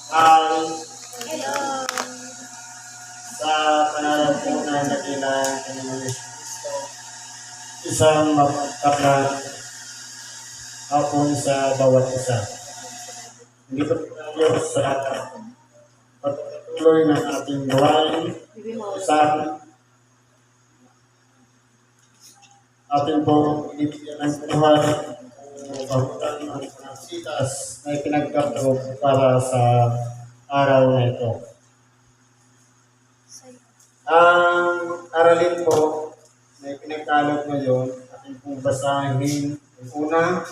Ay, Hello. sa pangalan po na nakilang Panginoon Kristo, isang mapagkaklang hapon sa bawat isa. Hindi po tayo sa pagpatuloy ng ating gawain, sa ating po ibigyan ng buhay o pahutan ang panasitas na ipinagkakroon para sa araw na ito. Ang aralin po na ipinagkalog ngayon, ating pong basahin yung una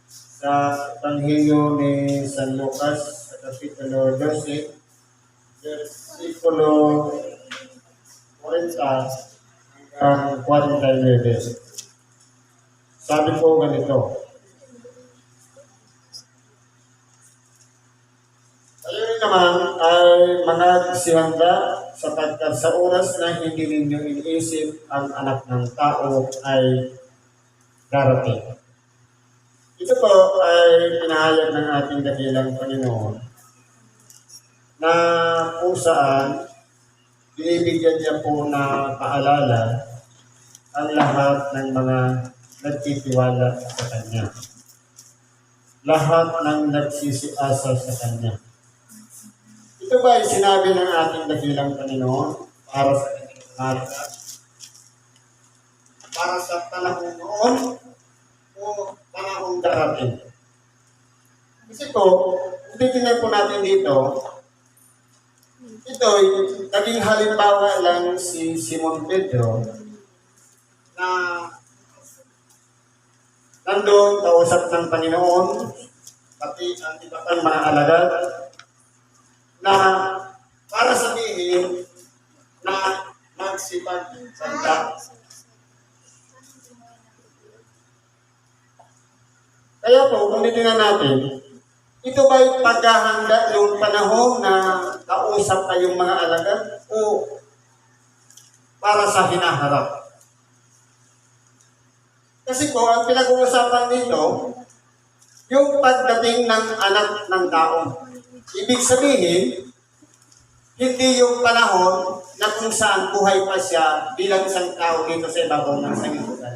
sa Ebanghelyo ni San Lucas sa Kapitulo 12, versikulo 40 hanggang 49. Sabi po ganito, kayo rin naman ay managsihanda sapagkat sa oras na hindi ninyo iniisip ang anak ng tao ay darating. Ito po ay pinahayag ng ating dakilang Panginoon na kung saan binibigyan niya po na paalala ang lahat ng mga nagtitiwala sa Kanya. Lahat ng nagsisiasa sa Kanya. Ito ba ay sinabi ng ating dakilang Panginoon para sa kanyang para sa panahon noon o panahon darating? Kasi po, titingnan po natin dito, ito ay naging halimbawa lang si Simon Pedro na nandun kausap ng Panginoon, pati ang iba pang mga alagad, na para sabihin na magsipag-sanda. Kaya po, kung titingnan natin, ito ba'y paghahanda yung panahon na kausap kayong mga alagad o para sa hinaharap? Kasi po, ang pinag-uusapan dito, yung pagdating ng anak ng tao. Ibig sabihin, hindi yung panahon na kung saan buhay pa siya bilang isang tao dito sa ibabaw ng sanlibutan,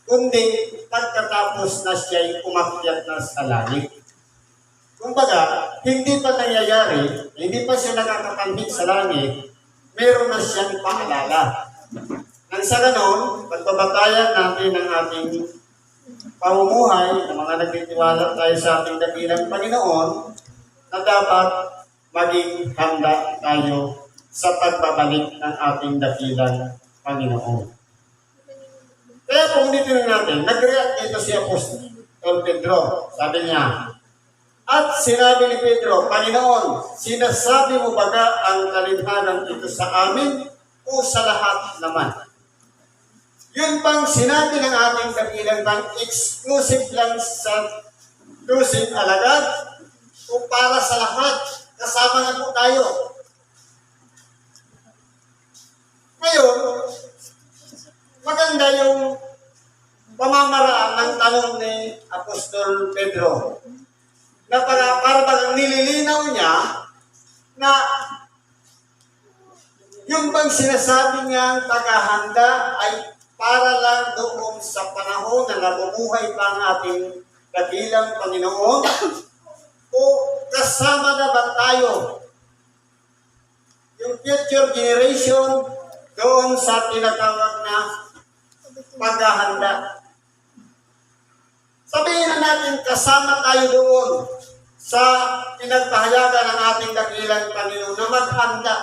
kundi pagkatapos na siya'y umakyat na sa langit. Kumbaga, hindi pa nangyayari, hindi pa siya nakakapandig sa langit, meron na siyang paalala. Nang sa ganon, pagbabatayan natin ang ating pamumuhay, ng mga nagtitiwala tayo sa ating dakilang Panginoon, na dapat maging handa tayo sa pagbabalik ng ating dakilang Panginoon. Kaya kung dito natin, nag-react dito si Apostol Pedro. Sabi niya, at sinabi ni Pedro, Panginoon, sinasabi mo baga ang kalinhanan ito sa amin o sa lahat naman? Yun bang sinabi ng ating dakilang bang exclusive lang sa dosing alagad o para sa lahat? Kasama na po tayo. Ngayon, maganda yung pamamaraan ng tanong ni Apostol Pedro na para bang nililinaw niya na yung bang sinasabi niyang paghahanda ay para lang doon sa panahon na nabubuhay pa ang ating dakilang Panginoon o kasama na ba tayo yung future generation doon sa tinatawag na paghahanda? Sabihin na natin kasama tayo doon sa pinagpahayagan ng ating dakilang Panginoon na maghanda.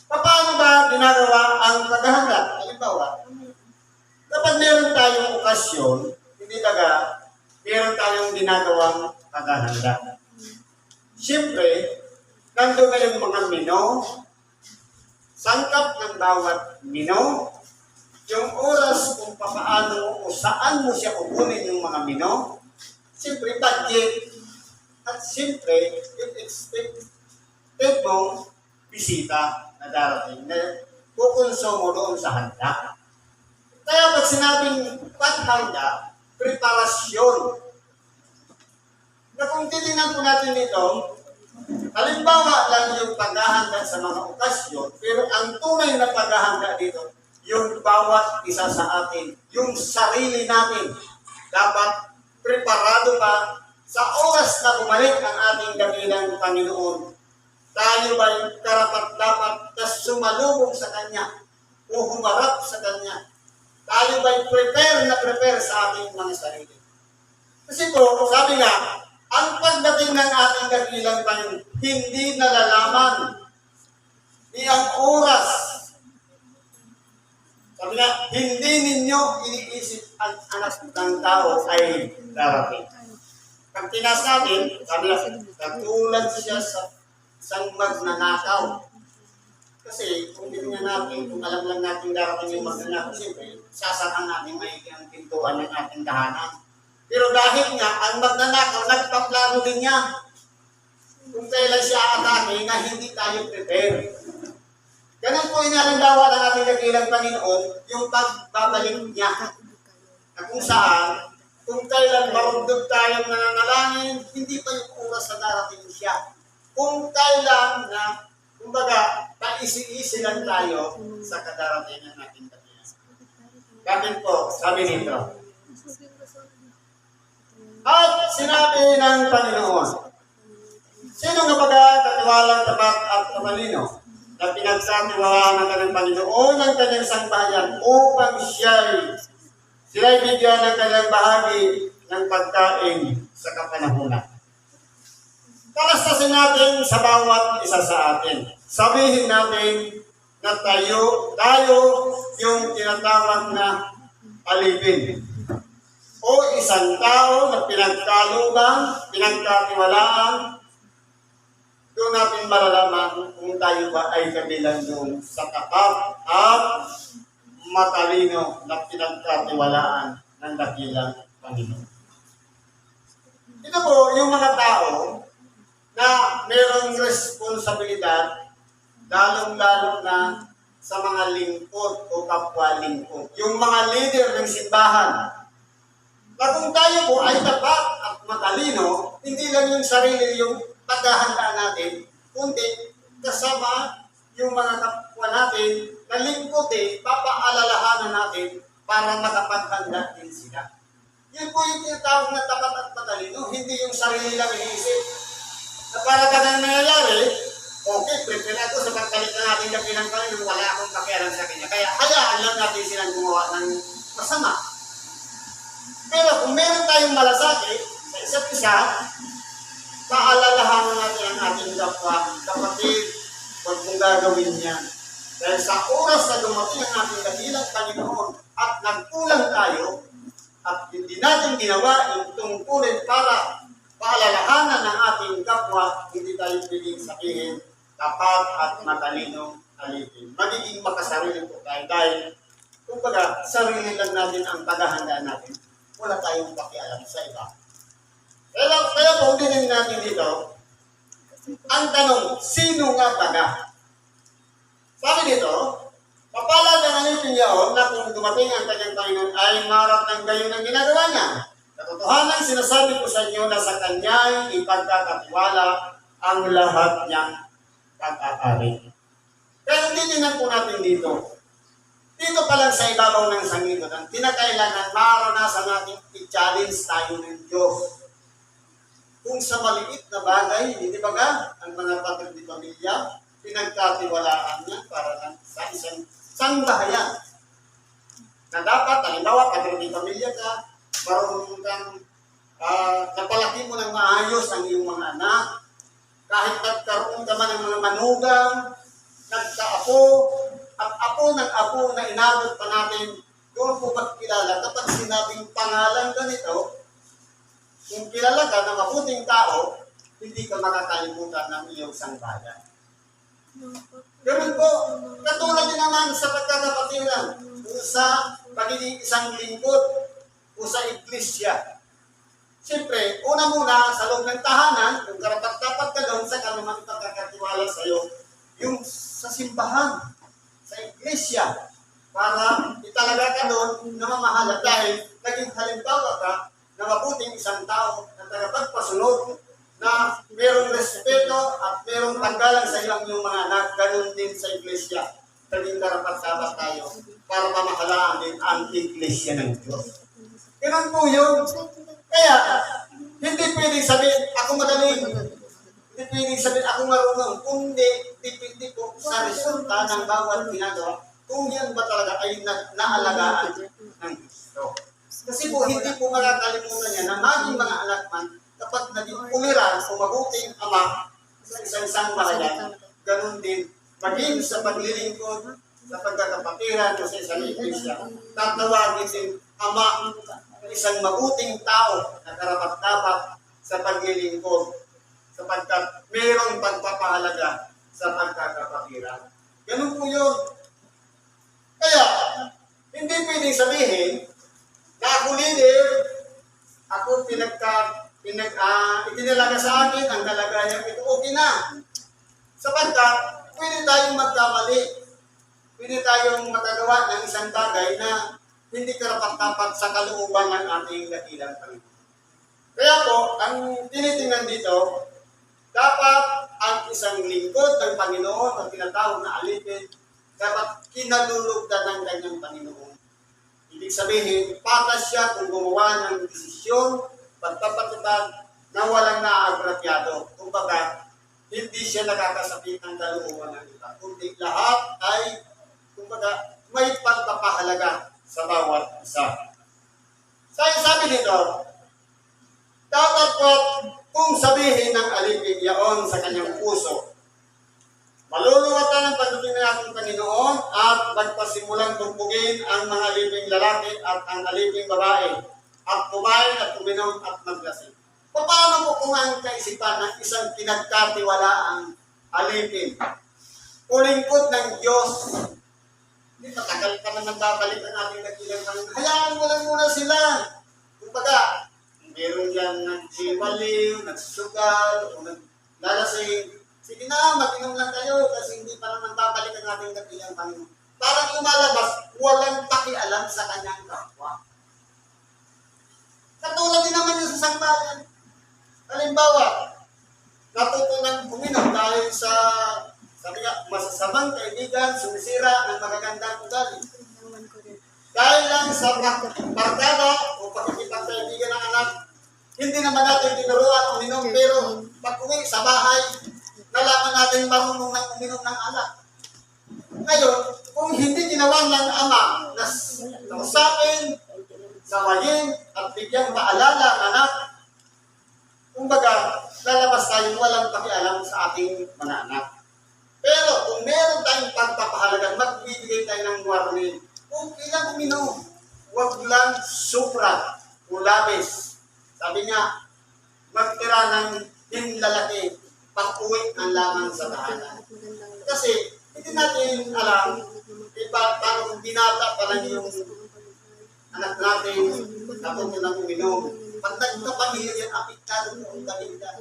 Paano ba ginagawa ang paghahanda? Halimbawa, kapag meron tayong okasyon, hindi taga, meron tayong ginagawang paghahanda. Siyempre, nandun na yung mga mino, sangkap ng bawat mino, yung oras kung paano o saan mo siya kukunin yung mga mino, siyempre budget, at siyempre yung expected mong bisita na darating na kukonsumo doon sa handa. Kaya pag sinabing paghanda, preparasyon. Na kung titingnan po natin dito, Halimbawa lang yung paghahanda sa mga okasyon, pero ang tunay na paghahanda dito, yung bawat isa sa atin, yung sarili natin, dapat preparado ba sa oras na bumalik ang ating dakilang Panginoon. Tayo ba'y karapat-dapat na sumalubong sa Kanya o humarap sa Kanya? Tayo ba'y prepare sa ating mga sarili? Kasi po, sabi nga, ang pagdating ng ating dakilang Panginoon, hindi nalalaman ni ang oras. Sabi nga, hindi ninyo iniisip ang anak ng tao ay darating. Pag tinas natin, sabi nga, katulad siya sa isang magnanakaw. Kasi kung tingnan natin, kung alam lang natin darating yung magnanakaw, siyempre, sasakan natin may ang pintuan ng ating tahanan. Pero dahil nga, ang magnanakaw, nagpaplano din niya kung kailan siya atake na hindi tayo prepare. Ganun po inalandawa ng ating dakilang Panginoon, yung pagbabalik niya. Na kung saan, kung kailan marundog tayong nananalangin, hindi pa yung oras na darating siya. Kung kailan na, kumbaga, paisi-isi lang tayo sa kadaratingan natin dakilang. Bakit po, sabi nito, at sinabi ng Panginoon, sino nga baga katiwalang tapat at matalino na pinagsatiwalaan ng kanyang Panginoon ang kanyang sangbahayan upang sila'y bigyan ng kanyang bahagi ng pagkain sa kapanahunan. Kalastasin natin sa bawat isa sa atin. Sabihin natin na tayo yung tinatawag na alipin. O isang tao na pinagkalooban, pinagkatiwalaan, doon natin malalaman kung tayo ba ay kabilang doon sa tapat at matalino na pinagkatiwalaan ng dakilang Panginoon. Ito po, yung mga tao na mayroong responsibilidad, lalong-lalo na sa mga lingkod o kapwa-lingkod. Yung mga leader ng simbahan, na kung tayo po ay tapat at matalino, hindi lang yung sarili yung paghahanda natin, kundi kasama yung mga kapwa natin na lingkod papaalalahanan natin para makapaghanda din sila. Yun po yung tinatawag na tapat at matalino, hindi yung sarili lang iniisip. Na para ka na nangyayari, okay, prepare ako sa pagkalit na natin dakilang Panginoon, wala akong pakialam sa kanya. Kaya hayaan lang natin silang gumawa ng masama. Pero kung meron tayong malasakit sa isa't isa, paalalahanan natin ang ating kapatid, huwag mong gagawin yan. Dahil sa oras na dumating ang ating dakilang Panginoon at nagkulang tayo at hindi natin ginawa yung tungkulin para paalalahanan ng ating kapwa, hindi tayo piling sabihin tapat at matalino alipin. Magiging makasarili po tayo dahil kumbaga sarili lang natin ang paghahanda natin. Wala tayong pakialam sa iba. Kaya po, din natin dito, ang tanong, sino nga baga? Sabi dito, papalad ang alipin yaon na kung dumating ang kanyang Panginoon ay marap ng gayon ang ginagawa niya. Katotohanan, sinasabi ko sa inyo na sa kanya'y ipagkakatiwala ang lahat niyang pag-aari. Pero tininan po natin dito, dito pa lang sa ibabaw ng sanglibutan, tinakailangan maranasan natin i-challenge tayo ng Diyos. Kung sa maliit na bagay, hindi ba nga, ang mga patag di pamilya, pinagkatiwalaan niya para sa isang sangbahayan. Na dapat, halimbawa, patag di pamilya ka, marunong kang napalaki mo ng maayos ang iyong mga anak, kahit nagkaroon ka man ng mga manugang, nagkaapo, at apo ng apo na inabot pa natin, doon po magkilala kapag sinabing pangalan ganito, kung kilala ka ng mabuting tao, hindi ka makakalimutan ng iyong sangbahayan. Ganun po, katulad din naman sa pagkakapatilan, kung sa pagiging isang lingkod, o sa iglesia. Siyempre, una muna sa loob ng tahanan, kung karapat-dapat ka doon sa kanumang pagkakatiwala sa iyo, yung sa simbahan, sa iglesia, para italaga ka doon na mamahala dahil naging halimbawa ka na mabuting isang tao na tagapagpasunod, na mayroong respeto at merong paggalang sa iyo ang iyong mga anak, ganun din sa iglesia. Naging karapat-dapat tayo para pamahalaan din ang iglesia ng Diyos. Ganun po yun. Kaya, hindi pwedeng sabihin, ako magaling. Hindi pwedeng sabihin, ako marunong. Kundi, dipindi po sa resulta ng bawat ginagawa, kung yan ba talaga ay naalagaan ng Kristo. Kasi po, hindi po makakalimutan niya na maging mga anak man, kapag naging umiran o mabuting ama sa isang bahayan, ganun din, maging sa paglilingkod, sa pagkakapatiran o sa isang iglesia, tatawagin din ama ng isang mabuting tao na karapat-dapat sa paglilingkod, sapagkat mayroong pagpapahalaga sa pagkakapatiran. Ganun po yun. Kaya, hindi pwedeng sabihin na ako leader, ako itinalaga sa akin ang kalagayan ito, okay na. Sapagkat, pwede tayong magkamali. Pwede tayong magagawa ng isang bagay na hindi karapat-dapat sa kalooban ng ating dakilang Panginoon. Kaya po, ang tinitingnan dito, dapat ang isang lingkod ng Panginoon o tinatawag na alipin, dapat kinalulugdan ng kanyang Panginoon. Ibig sabihin, patas siya kung gumawa ng desisyon, pagpapatupad na walang naagrabyado. Kumbaga, hindi siya nakakasakit ng kalooban ng iba. Kundi lahat ay, kumbaga, may pagpapahalaga sa bawat isa. Sabi dito, dapat po kung sabihin ng alipin yaon sa kanyang puso, maluluwatan ang pagdating ng ating Panginoon at magpasimulang tumpugin ang mga aliping lalaki at ang aliping babae at kumain at uminom at maglasing. Paano po kung ang kaisipan ng isang pinagkatiwalaang alipin o lingkod ng Diyos, hindi matagal pa naman babalik ang ating nagilang Panginoon. Hayaan mo lang muna sila. Kumbaga, meron yan nagsiwaliw, nagsusugal, o naglalasing. Sige na, mag-inom lang kayo kasi hindi pa naman babalik ang ating dakilang Panginoon. Parang lumalabas, walang pakialam sa kanyang kapwa. Katulad din naman yung sa sambahan. Halimbawa, natutunan uminom dahil sa sabi nga, masasamang kaibigan, sumisira ng magagandang ugali. Dahil lang sa barkada o pakikipagkaibigan ng anak, hindi naman natin tinuruan uminom, pero pag-uwi sa bahay, nalaman natin marunong ng uminom ng alak. Ngayon, kung hindi ginawa ng ama na kausapin, sawayin, at bigyan paalala ang anak, kumbaga, lalabas tayong walang pakialam sa ating mga anak. Pero kung meron tayong pagpapahalaga, magbibigay tayo ng warning, okay lang uminom, huwag lang supra o labis. Sabi niya, magtira ng hinlalaki, pag-uwi ang lamang sa tahanan. Kasi, hindi natin alam, iba, parang binata pa lang yung anak natin, natuto ng uminom. Pag nagkapamilya yan, apiktado po ang kalinda.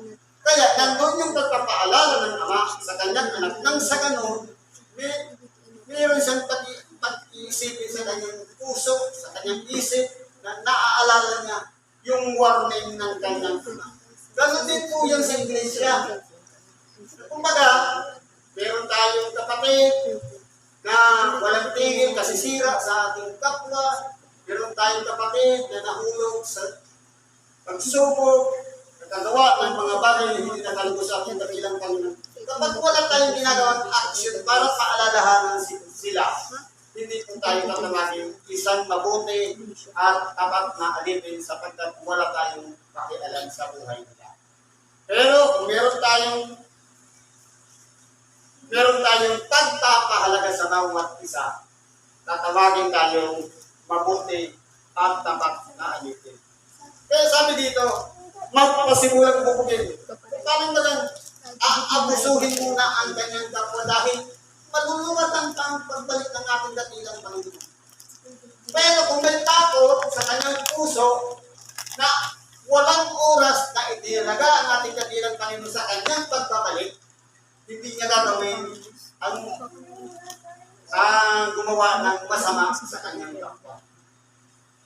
Kaya, nandun yung pagpapaalala ng ama sa kanyang anak. Nang sa ganun, mayroon siyang pag-iisipin sa kanyang puso, sa kanyang isip, na naaalala niya yung warning ng kanyang ama. Ganun din po yan sa iglesia. Kumbaga, meron tayong kapatid na walang tingin kasi sira sa ating kapwa. Meron tayong kapatid na nahulog sa pagsubok, nagkagawa ng mga bagay na hindi nakalugos sa ating dakilang Panginoon. Kapag wala tayong ginagawang action para paalalahanan sila, hindi po tayo tatawagin isang mabuti at tapat na alipin sapagkat wala tayong pakialam sa buhay nila. Pero kung meron tayong pagpapahalaga sa bawat isa, tatawagin tayong mabuti at tapat na alipin. Kaya sabi dito, magpasimulang bubugin. Parang na lang, aabusuhin muna ang kanyang kapwa dahil maluluwat ang pagbalik ng ating dakilang Panginoon. Pero kung may takot sa kanyang puso na walang oras na itinaga ang ating dakilang Panginoon sa kanyang pagbabalik, hindi niya gagawin ang gumawa ng masama sa kanyang kapwa.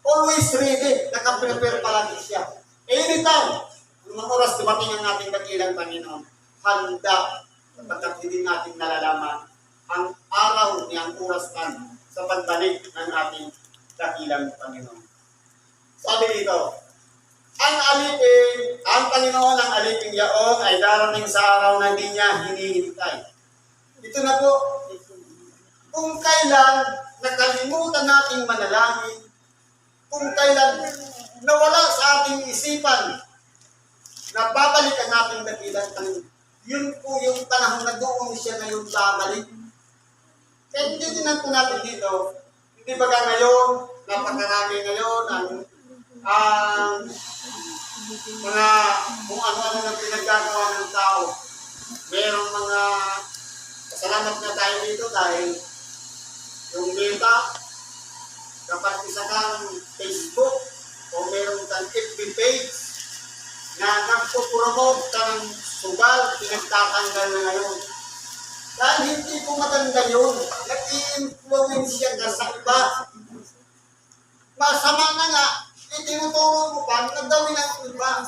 Always ready, nakaprepare palagi siya. Anytime, mga oras dumating ang ating dakilang Panginoon, handa sapagkat hindi natin nalalaman ang araw niyang oras man sa pagbalik ng ating dakilang Panginoon. Sabi dito, ang Panginoon ang alipin yaon ay darating sa araw na hindi niya hinihintay. Ito na po, kung kailan nakalimutan nating manalangin, kung kailan nawala sa ating isipan na babalik ang ating dakilang Panginoon, yun po yung panahon na doon siya ngayon babalik. Kaya hindi tinan po natin dito, hindi ba ngayon, napakarami ngayon ang mga kung ano-ano na pinaggagawa ng tao. Merong mga pasalamat na tayo dito dahil yung Meta, kapag isa kang Facebook o meron kang FB page na nagpo-promote ng sugal, pinagtatanggal na ngayon. Dahil hindi po maganda yun. Nag-i-influence siya ka sa iba. Masama na nga, itinuturo mo pa na gawin ang iba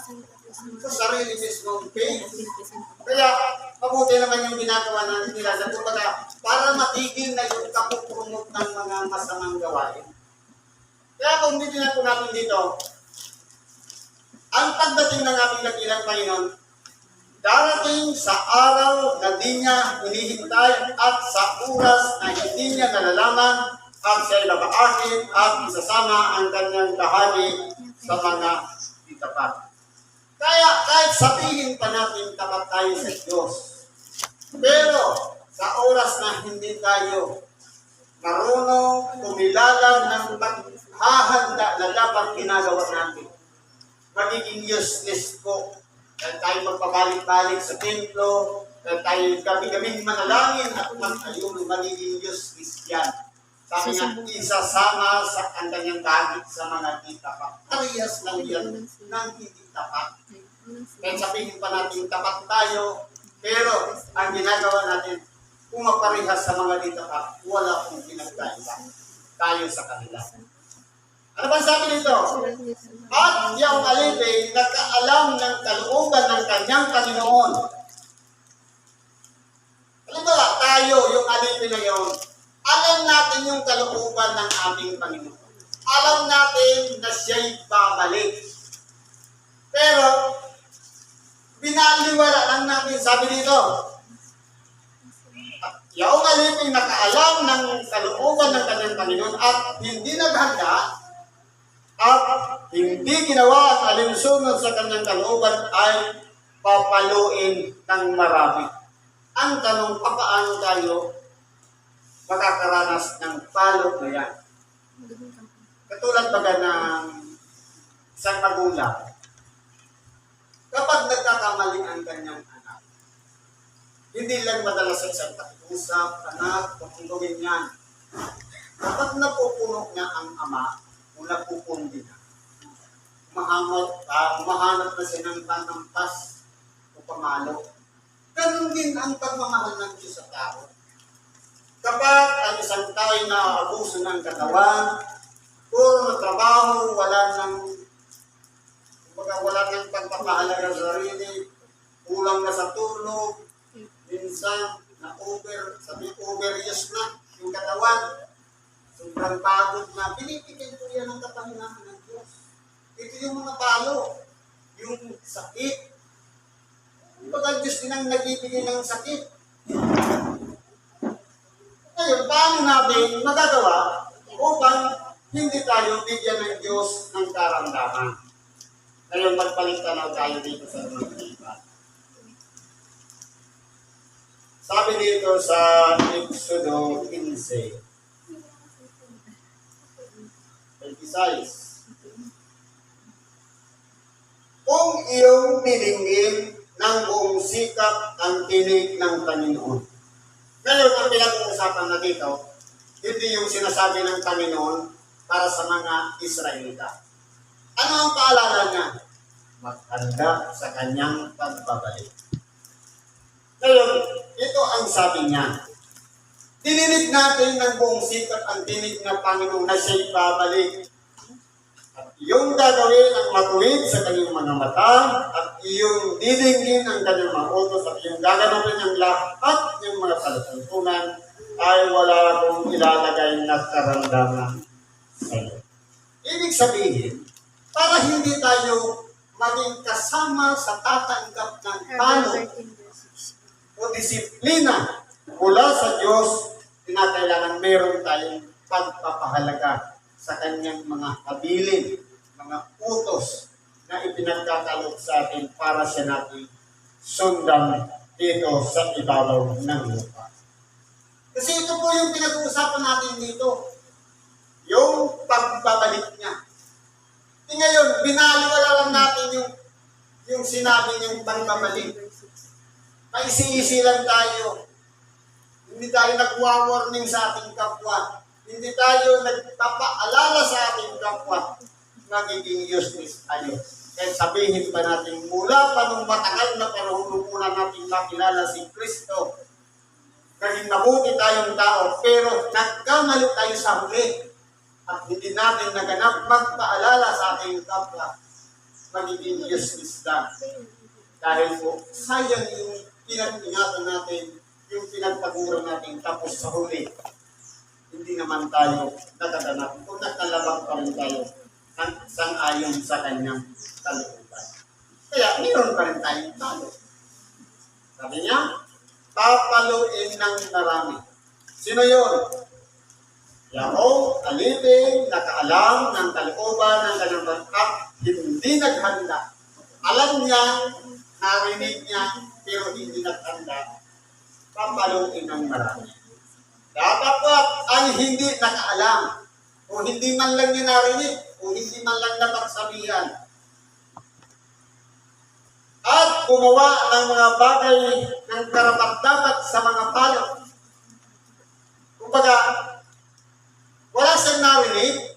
sa sarili mismong page. Kaya, mabuti naman yung ginagawa natin nila na kumbaga, para matigil na yung kapupromote ng mga masamang gawain. Kaya kung titignan po natin dito, ang pagdating ng ating dakilang Panginoon, darating sa araw na di niya hinihintay at sa oras na hindi niya nalalaman at siya'y babaakin at isasama ang kanyang bahagi sa mga itapat. Kaya kahit sabihin pa natin tapat tayo sa Diyos, pero sa oras na hindi tayo marunong kumilala ng paghahanda na dapat ginagawa natin, magiging useless po. Dahil tayo magpabalik-balik sa templo, dahil tayo gabi-gabing manalangin at magtayo, magiging useless yan. Sabi nga, isasama sa kanyang bagit sa mga di tapat. Parehas lang yan ng hindi tapat. Kaya sabihin pa natin tapat tayo, pero ang ginagawa natin, kung maparehas sa mga di tapat, wala pong pinagkaiba tayo sa kanila. Ano ba sabi nito? At yung alipin, nakaalam ng kalooban ng kanyang Panginoon. Alam ba, tayo, yung alipin na yun, alam natin yung kalooban ng ating Panginoon. Alam natin na siya'y babalik. Pero, binaliwala lang natin, sabi dito, yung alipin nakaalam ng kalooban ng kanyang Panginoon at hindi naghanda, at hindi ginawa ang alinsunod sa kanyang kalooban ay papaluin ng marami. Ang tanong, paano tayo makakaranas ng palo na yan? Katulad baga ng isang magulang. Kapag nagkakamali ang kanyang anak, hindi lang madalas sa isang pakiusap, anak, kung gawin yan. Kapag napupuno niya ang ama, mula pupundi na. Mahanap na siya ng panampas o pamalo. Ganun din ang pagmamahal ng Diyos sa tao. Kapag ang isang tao ay naabuso ng katawan, puro na trabaho, wala nang pagpapahalaga sa sarili, kulang na sa tulog, minsan over-use na yung katawan, sobrang pagod na, pinipigil ko yan ang kapangyarihan ng Diyos. Ito yung mga palo, yung sakit. Ang Diyos din ang nagbibigay ng sakit. Ngayon, paano natin magagawa upang hindi tayo bigyan ng Diyos ng karamdaman? Ngayon, magpalitan tayo dito sa mga iba. Sabi dito sa Exodo 15, 26. Kung iyong dinggin ng buong sikap ang tinig ng Panginoon. Ngayon, ang pinag-uusapan na dito, hindi yung sinasabi ng Panginoon para sa mga Israelita. Ano ang paalala niya? Maghanda sa kanyang pagbabalik. Ngayon, ito ang sabi niya. Dininig natin ng buong sikap ang tinig ng Panginoon na siya'y babalik. At iyong gagawin ang matuwid sa kanyang mga mata at iyong didinggin ang kanyang mga utos at iyong gaganapin ang lahat ng mga palatuntunan ay wala akong ilalagay na karamdaman sa iyo. Ibig sabihin, para hindi tayo maging kasama sa tatanggap ng palo o disiplina mula sa Diyos, kinakailangan meron tayong pagpapahalaga sa kanyang mga habilin, mga utos na ipinagkakaloob sa atin para siya natin sundan dito sa ibabaw ng lupa. Kasi ito po yung pinag-uusapan natin dito, yung pagbabalik niya. E ngayon, binaliwala lang natin yung sinabi niyang pagbabalik. Maisi-isi lang tayo. Hindi tayo nagwa-warning sa ating kapwa. Hindi tayo nagpapaalala sa ating kapwa. Nagiging useless tayo. Kaya sabihin pa natin, mula pa nung matagal na panahon nung una natin makilala si Kristo, naging mabuti tayong tao, pero nagkamali tayo sa huli. At hindi natin naganap magpaalala sa ating kapwa, magiging useless na. Dahil po, sayang yung pinag-ingatan natin, yung pinagpaguran natin, tapos sa huli, hindi naman tayo nakaganap. Kung nakalabang pa rin tayo, sang-ayon sa kanyang kalooban. Kaya, meron pa rin tayong talo. Sabi niya, papaluin ng marami. Sino yun? Yaong alipin, nakaalam ng kalooban ng kanyang at hindi naghanda. Alam niya, narinig niya, pero hindi naghanda. Papaluin ng marami. Dapat ang hindi nakaalam, o hindi man lang niya narinig, o hindi man lang napagsabihan. At gumawa ng mga bagay ng karapat-dapat sa mga palo. Kumbaga, wala siyang narinig,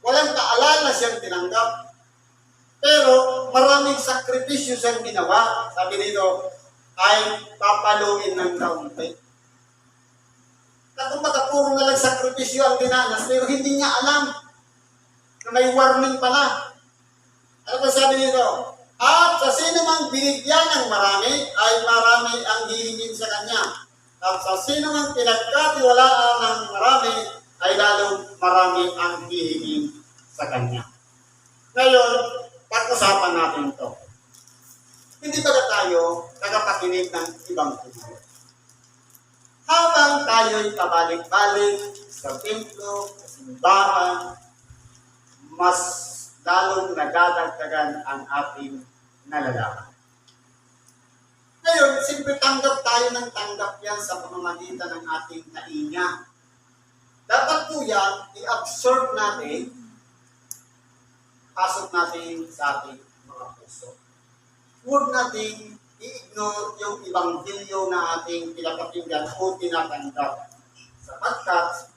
walang kaalala siyang tinanggap, pero maraming sakripisyo siyang ginawa. Sabi nito, ay papaluin ng kaunti. At kumbaga, puro na lang sakripisyo ang dinanas, pero hindi niya alam na may warning pala. Ano ba sabi nito? At sa sino mang binigyan ng marami, ay marami ang hihingin sa kanya. At sa sino mang pinagkatiwalaan ng marami, ay lalong marami ang hihingin sa kanya. Ngayon, pag-usapan natin ito. Hindi ba tayo nagapakinig ng ibang turo? Habang tayo'y pabalik-balik sa templo, sa simbahan, mas lalong nadadagdagan ang ating nalalaman. Ngayon, simple tanggap tayo ng tanggap yan sa pamamagitan ng ating tainga. Dapat po yan, i-absorb natin, pasok natin sa ating mga puso. Huwag natin i-ignore yung ibanghelyo na ating pinapakinggan o tinatanggap. Sapagkat,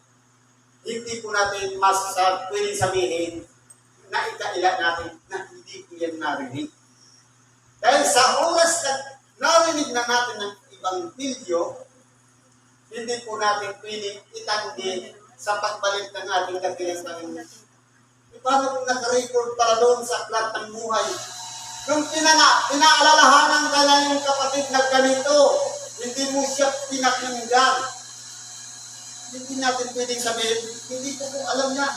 hindi po natin pwedeng sabihin na ikaila natin na hindi ko yan narinig. Dahil sa oras na narinig na natin ng ibanghelyo, hindi po natin pwedeng itanggi sa pagbalik ng ating dakilang Panginoon. Paano kung naka-record pala doon sa aklat ng buhay? Nung pinaalalahanan ka na yung kapatid na ganito, hindi mo siya pinakinggan. Hindi natin pwedeng sabihin, hindi ko po alam niya.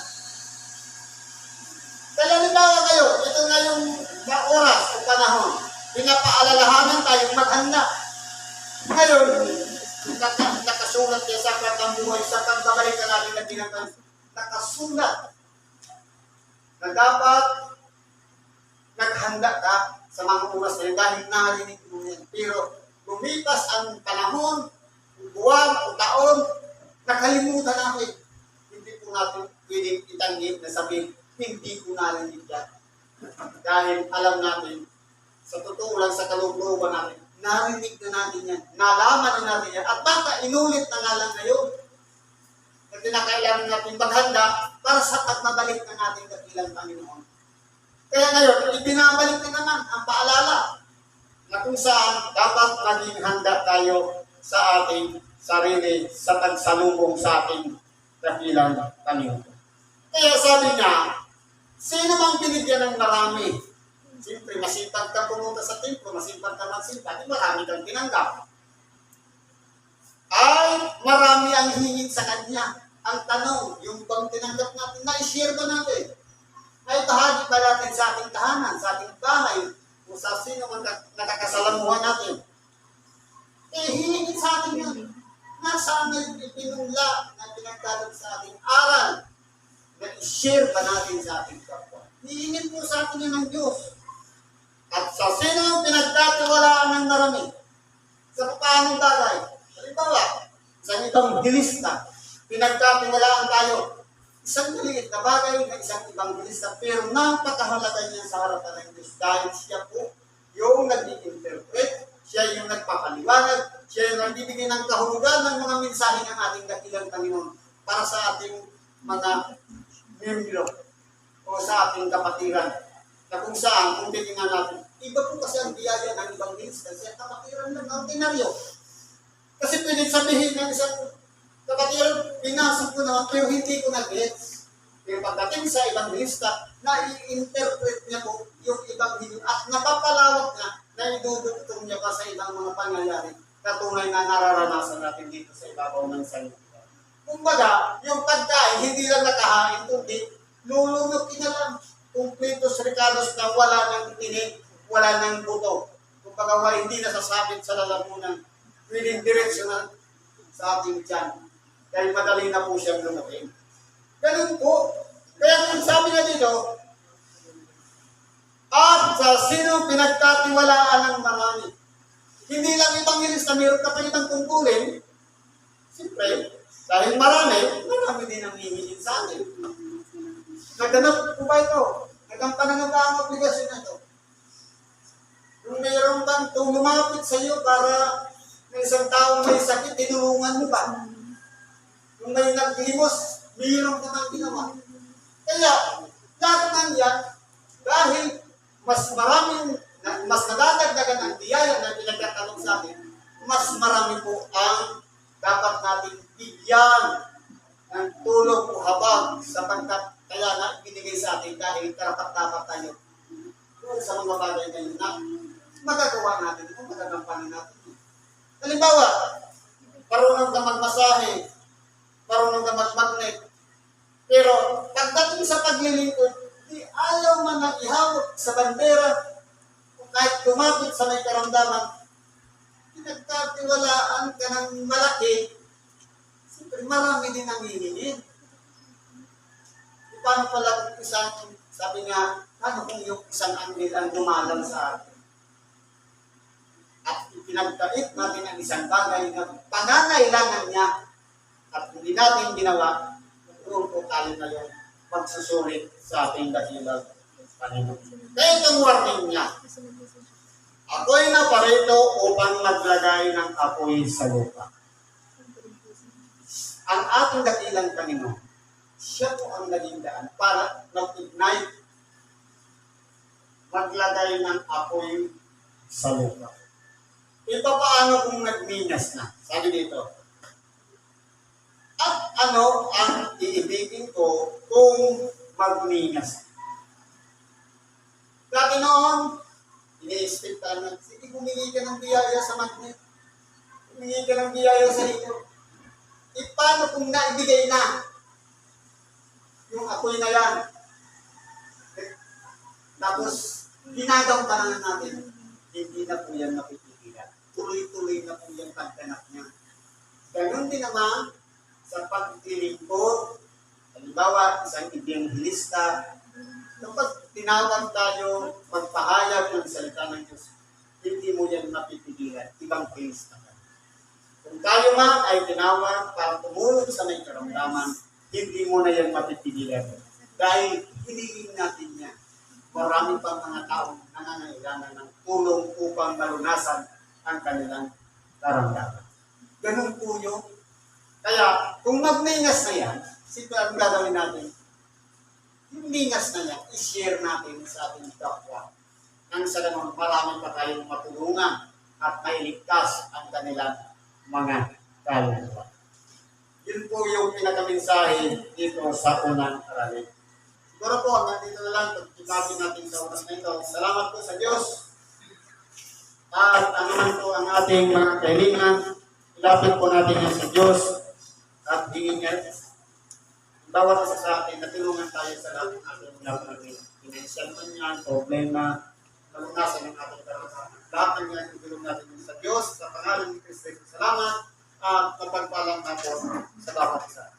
Halimbawa kayo, ito na yung oras o panahon. Pinapaalalahanan tayong maghanda. Ngayon, nakasulat niya sa aklat ng buhay, sa pagbabalik ka natin na tinatang, nakasulat na dapat naghanda ka sa mga oras na yun dahil narinig mo yan. Pero lumipas ang panahon, buwan o taon, nakalimutan natin. Hindi po natin pwedeng itanggi na sabihin, hindi ko narinig yan. Dahil alam natin, sa totoo lang, sa kalooban natin, narinig na natin yan, nalaman na natin yan, at baka inulit na nga lang ngayon. At kinakailangan natin maghanda para sa pagmabalik ng ating dakilang Panginoon. Kaya ngayon, ibinabalik na naman ang paalala na kung saan dapat maging handa tayo sa ating sarili sa pagsalubong sa ating dakilang Panginoon. Kaya sabi niya, sino mang binigyan ng marami, Siyempre, masipag ka pumunta sa templo, masipag ka magsimba, di marami kang tinanggap. Ay, marami ang hingin sa kanya. Ang tanong, yung bang tinanggap natin, na-share ba natin? Ay, bahagi ba natin sa ating tahanan, sa ating bahay, kung sa sino man nakakasalamuhan natin? Eh, hingin sa atin yun. Nasa amin ipinula na pinagdalog sa ating aral na i-share ba natin sa ating kapwa? Hihingin po sa atin yun ng Diyos. At sa sino yung pinagkatiwalaan ng marami? Sa paanong bagay? Halimbawa, sa ibang bilista, pinagkatiwalaan tayo. Isang maliit na bagay na isang ibang bilista, pero napakahalaga niya sa harapan ng Diyos dahil siya po yung nag-i-interpret, siya yung nagpapaliwanag, siya yung nagbibigay ng kahulugan ng mga mensahe ng ating dakilang Panginoon para sa ating mga miyembro o sa ating kapatiran. Na kung saan, kung titingnan natin, iba po kasi ang biyaya ng ibang bilista, siya kapatiran lang, ordinaryo. Kasi pwede sabihin ng isang kapatiran, pinasok ko naman, pero hindi ko na-gets. Pero pagdating sa ibang bilista, na-i-interpret niya po yung ibang video at napapalawak niya na idudugtong niya pa sa ibang mga pangyayari na tunay na nararanasan natin dito sa ibabaw ng salita. Kumbaga, yung pagkain, hindi lang nakahain, kundi lulunukin na lang. Kumplitos ricados na wala ng tinig, wala ng buto. Kumbaga, hindi nasasabit sa lalamunan. Pwedeng diretsyo na sa ating tiyan. Dahil madali na po siyang lunukin. Ganun po. Kaya kung sabi na dito, at sa sino pinagkatiwalaan ng marami. Hindi lang evangelista, meron ka pa ibang tungkulin. Siyempre, dahil marami din ang hihingin sa atin. Nagganap po ba ito? Nagampanan na ba ang obligasyon na ito? Kung mayroon bang lumapit sa iyo para may isang taong may sakit, tinulungan mo ba? Kung may naglimos, mayroon ka bang ginawa? Kaya, lahat ng yan, dahil mas nadadagdagan ang biyaya na pinagkatanong sa atin, mas marami po ang dapat natin bigyan ng tulong o habag sapagkat kaya na binigay sa atin dahil karapat-dapat tayo sa mga bagay na yun na magagawa natin o magagampanin natin. Halimbawa, marunong ka magmasahe, marunong ka magmagnet, pero pagdating sa paglilingkod, di ayaw man na ihawak sa bandera o kahit lumapit sa may karamdaman, pinagkatiwalaan ka ng malaki, siyempre marami din ang hihingin. Paano pala kung isang, sabi nga, paano kung yung isang anghel ang dumalang sa atin? At pinagkait natin ang isang bagay na pangangailangan niya at hindi natin ginawa, doon po tayo ngayon magsusulit sa ating dakilang Panginoon. Kaya itong warning niya, ako'y naparito upang maglagay ng apoy sa lupa. Ang ating dakilang Panginoon, siya po ang naging daan para mag-ignite, maglagay ng apoy sa lupa. Ito paano kung nagminas na? Sabi dito. At ano ang iibigin ko kung magminas? Dati noon, ini-expect na, sige, humingi ka ng biyaya sa magnet. Humingi ka ng biyaya sa iyo. Paano kung naibigay na yung apoy na yan? Tapos, ginagampanan natin. Hindi na po yan napipigilan. Tuloy-tuloy na po yung pagganap niya. Ganun din naman sa pagtilingkod. Halimbawa, isang evangelista, kapag tinawag tayo magpahayag ng salita ng Diyos, hindi mo yan mapipigilan. Ibang case na. Kung tayo man ay tinawag para tumulong sa may karamdaman, hindi mo na yan mapipigilan. Dahil hiniling natin yan. Marami pang mga taong nangangailangan ng tulong upang malunasan ang kanilang karamdaman. Ganun po yun. Kaya, kung magningas na yan, sito ang gagawin natin. Yung ningas na yan, i-share natin sa ating kapwa. Nang sa ganun, marami pa tayong matulungan at mailigtas ang kanilang mga kaluluwa. Yun po yung pinakamensahe dito sa unang aralin. Siguro po, nandito na lang. Pagkitasin natin sa oras na ito. Salamat po sa Diyos. At ano man po ang ating mga kahilingan, ilapit po natin yan sa Diyos. At hingin niya, bawat isa sa atin, natulungan tayo sa lahat ng ating mga financial man yan, problema, malunasan ng ating karanasan. Lahat ng yan, itulong natin sa Diyos, sa pangalan ni Kristo. Salamat at kapagpalang na po sa bawat isa.